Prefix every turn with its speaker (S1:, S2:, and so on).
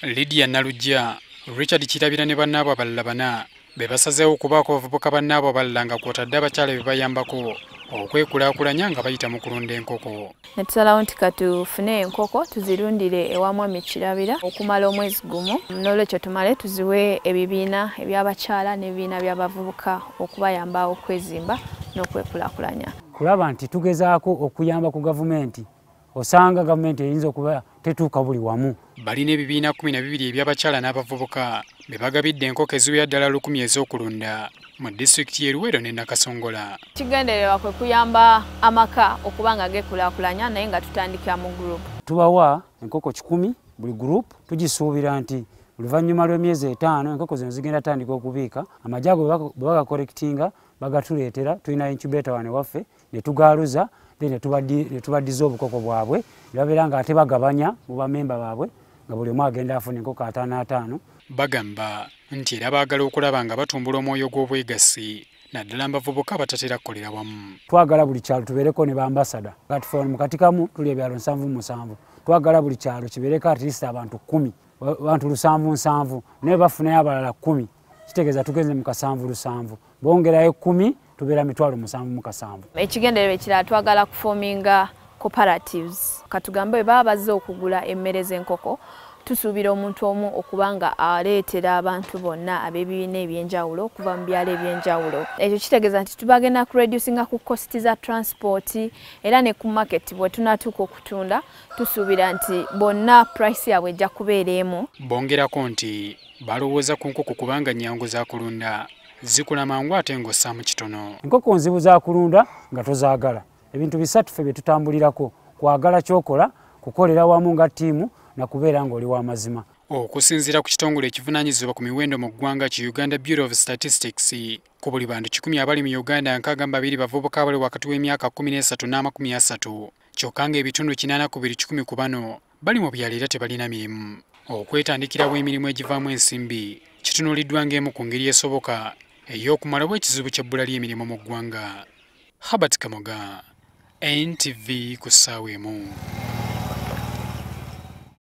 S1: Lydia Nalujja, Richard Kirabira ne bannaabo abalala bana be basazeewo okubaako abavubuka bannaabo abalala nga kw'otadde abakyala be bayambako okwekulaakulanya nga bayita mu kulunda enkoko.
S2: Ne tusalawo nti katufune enkoko tuzirundire ewa Mwami Kirabira okumala omwezi gumu, n'olwekyo tumale tuziwe ebibiina eby'abakyala n'ebibiina by'abavubuka okubayamba okwezimba n'okwekulaakulanya.
S3: Kulaba nti tugezaako okuyamba ku gavumenti, osanga gavumenti eyinza okuba tetuuka buli wamu.
S1: Balina ebibiina 12 eby'abakyala n'abavubuka be bagabidde enkoko eziwera ddala 1000 ez'okulunda mu disitulikiti y'e Luweero ne Nakasongola.
S2: Kigendererwa kwe kuyamba amaka okuba nga gekulaakulanya naye nga tutandikira mu gurupu.
S3: Tubawa enkoko 10 buli gurupu, tugisuubira nti oluvannyuma lw'emyezi 5 enkoko zino zigenda tandika okubiika, amajaago bwe bagakolekitinga bagatuleetera, tulina incubator wane waffe ne tugaluza ne tubaddiza obukoko bwabwe ne babeera nga ate bagabanya mu bamemba baabwe nga buli omu agenda afuna enkoko 5
S1: Bagamba nti era baagala okulaba nga batumbula omwoyo gw'obwegassi naddala abavubuka batatera kukolera wamu.
S3: Twagala buli kyalo tubeereko ne bambasada. Kati ffe mu kati kamu tuli ebyalo 7 twagala buli kyalo kibeereko at least abantu 10, abantu 7 naye bafunayo abalala 10, kitegeeza tugenze mu 7 bongerayo 10 tubeera 7,700.
S2: Ekigendererwa ekirala twagala kufoominga cooperatives. Katugambe bwe baba bazze okugula emmere z'enkoko, tusuubira omuntu omu okuba nga aleetera abantu bonna ab'ebibiina ebyenjawulo okuva mu byalo ebyenjawulo. Ekyo kitegeeza nti tubagenda kureducinga ku kosti za transport era ne ku market bwe tunatuuka okutunda tusuubira nti bonna price yaabwe ejja kubeera emu.
S1: Bongerako nti balowooza ku nkoko kubanga nnyangu za kulunda zikula mangu ate ng'ossaamu kitono.
S3: Enkoko nzibu za kulunda nga tozaagala. Ebintu bisatu ffe bye tutambulirako: kwagala kyokola, kukolera wamu nga ttiimu na kubeera ng'oli w'amazima.
S1: Okusinziira ku kitongole ekivunaanyizibwa ku miwendo mu ggwanga ki Uganda Bureau of Statistics, ku buli bantu 10 abali mu Uganda 62 bavubuka abali wakati w'emyaka 13 n'30, kyokka ng'ebitundu 80 ku bano bali mu byalo era tebalina mirimu. Okwetandikirawo emirimu egivaamu ensimbi kitunuuliddwa ng'emu ku ngeri esoboka ey'okumalawo ekizibu ky'ebbula ly'emirimu mu ggwanga. Herbert Kamoga, NTV ku ssaawa emu.